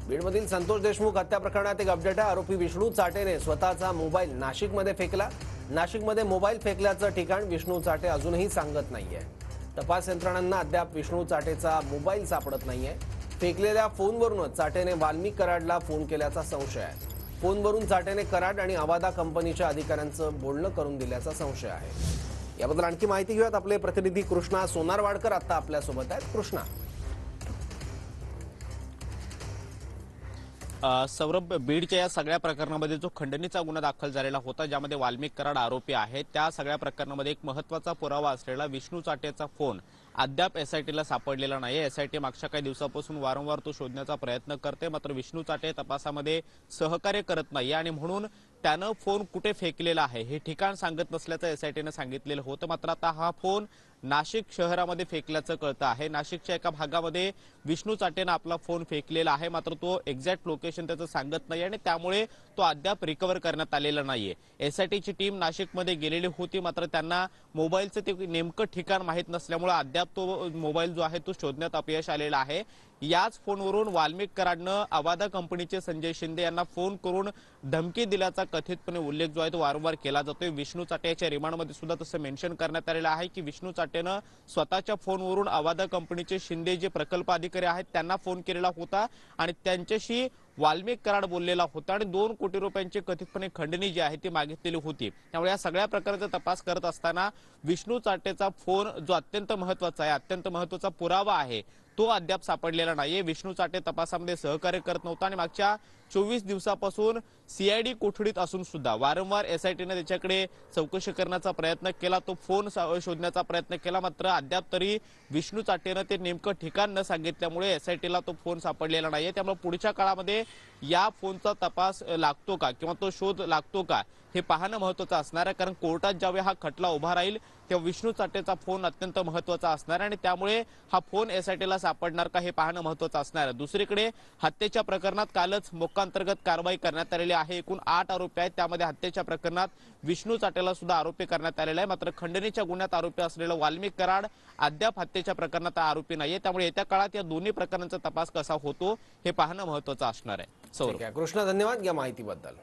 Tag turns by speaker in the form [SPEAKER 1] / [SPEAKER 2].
[SPEAKER 1] बीडमधील संतोष देशमुख हत्या प्रकरणात एक अपडेट आहे। आरोपी विष्णू चाटेने स्वतःचा मोबाईल नाशिकमध्ये फेकला। नाशिकमध्ये मोबाईल फेकल्याचं ठिकाण विष्णू चाटे अजूनही सांगत नाहीये। तपास यंत्रणांना अद्याप विष्णू चाटेचा मोबाईल सापडत नाहीये। फेकलेल्या फोनवरूनच चाटेने वाल्मिक कराडला फोन केल्याचा संशय आहे। फोनवरून चाटेने कराड आणि अवादा कंपनीच्या अधिकाऱ्यांचं बोलणं करून दिल्याचा संशय आहे। याबद्दल आणखी माहिती घेऊयात। आपले प्रतिनिधी कृष्णा सोनारवाडकर आता आपल्यासोबत आहेत। कृष्णा,
[SPEAKER 2] सौरभ, बीडच्या या सगळ्या प्रकरणामध्ये जो खंडणीचा गुन्हा दाखल झालेला होता, ज्यामध्ये वाल्मिक कराड आरोपी आहेत, त्या सगळ्या प्रकरणामध्ये एक महत्त्वाचा पुरावा असलेला विष्णू चाटेचा फोन अद्याप एसआयटीला सापडलेला नाही। एसआयटी मागच्या काही दिवसापासून वारंवार तो शोधण्याचा प्रयत्न करते, मात्र विष्णू चाटे तपासामध्ये सहकार्य करत नाही आणि म्हणून त्यानं फोन कुठे फेकलेला आहे हे ठिकाण सांगत नसल्याचं एसआयटीने सांगितलेलं होतं। मात्र आता हा फोन नाशिक शहरामध्ये फेकल्याचं कळतं आहे। नाशिकच्या एका भागामध्ये विष्णू चाटेनं आपला फोन फेकलेला आहे, मात्र तो एक्झॅक्ट लोकेशन त्याचं सांगत नाही आणि त्यामुळे तो अद्याप रिकव्हर करण्यात आलेला नाहीये। एसआयटीची टीम नाशिकमध्ये गेलेली होती, मात्र त्यांना मोबाईलचं ते नेमकं ठिकाण माहीत नसल्यामुळे अद्याप तो मोबाईल जो आहे तो शोधण्यात अपयश आलेलं आहे। याच फोनवरून वाल्मिक कराडनं अवादा कंपनीचे संजय शिंदे यांना फोन करून धमकी दिल्याचा कथितपणे उल्लेख जो आहे तो वारंवार केला जातोय। विष्णू चाटे याच्या रिमांडमध्ये सुद्धा तसं मेन्शन करण्यात आलेलं आहे की विष्णू चाटेनं स्वतःच्या फोनवरून अवादा कंपनीचे शिंदे जे प्रकल्प अधिकारी आहेत त्यांना फोन केलेला होता आणि त्यांच्याशी वाल्मिक कराड बोललेला होता आणि 2 कोटी रुपयांची कथितपणे खंडणी जी आहे ती मागितलेली होती। त्यामुळे या सगळ्या प्रकाराचा तपास करत असताना विष्णू चाटेचा फोन जो अत्यंत महत्त्वाचा आहे, अत्यंत महत्त्वाचा पुरावा आहे, तो अद्याप सापडलेला नाहीये। विष्णू चाटे तपासामध्ये सहकार्य करत नव्हता आणि मागच्या 24 दिवसापासून सीआयडी कोठडीत असून सुद्धा वारंवार एसआयटीने त्याच्याकडे चौकशी करण्याचा प्रयत्न केला, तो फोन शोधण्याचा प्रयत्न केला, मात्र अद्याप तरी विष्णू चाटेनं ते नेमकं ठिकाण न सांगितल्यामुळे एसआयटीला तो फोन सापडलेला नाहीये। त्यामुळे पुढच्या काळामध्ये या फोनचा तपास लागतो का किंवा तो शोध लागतो का हे पाहणं महत्त्वाचं असणार आहे, कारण कोर्टात ज्यावेळी हा खटला उभा राहील तेव्हा विष्णू चाटेचा फोन अत्यंत महत्त्वाचा असणार आहे आणि त्यामुळे हा फोन एसआयटीला सापडणार का हे पाहणं महत्त्वाचं असणार आहे। दुसरीकडे हत्येच्या प्रकरणात कालच मोक्कांतर्गत कारवाई करण्यात आलेली आहे। एकूण 8 आरोपी आहेत, त्यामध्ये हत्येच्या प्रकरणात विष्णू चाटेला सुद्धा आरोपी करण्यात आलेला आहे, मात्र खंडणीच्या गुन्ह्यात आरोपी असलेलं वाल्मिक कराड अद्याप हत्येच्या प्रकरणात आरोपी नाहीये। त्यामुळे येत्या काळात या दोन्ही प्रकरणांचा तपास कसा होतो हे पाहणं महत्त्वाचं असणार आहे।
[SPEAKER 1] कृष्णा, धन्यवाद या माहितीबद्दल।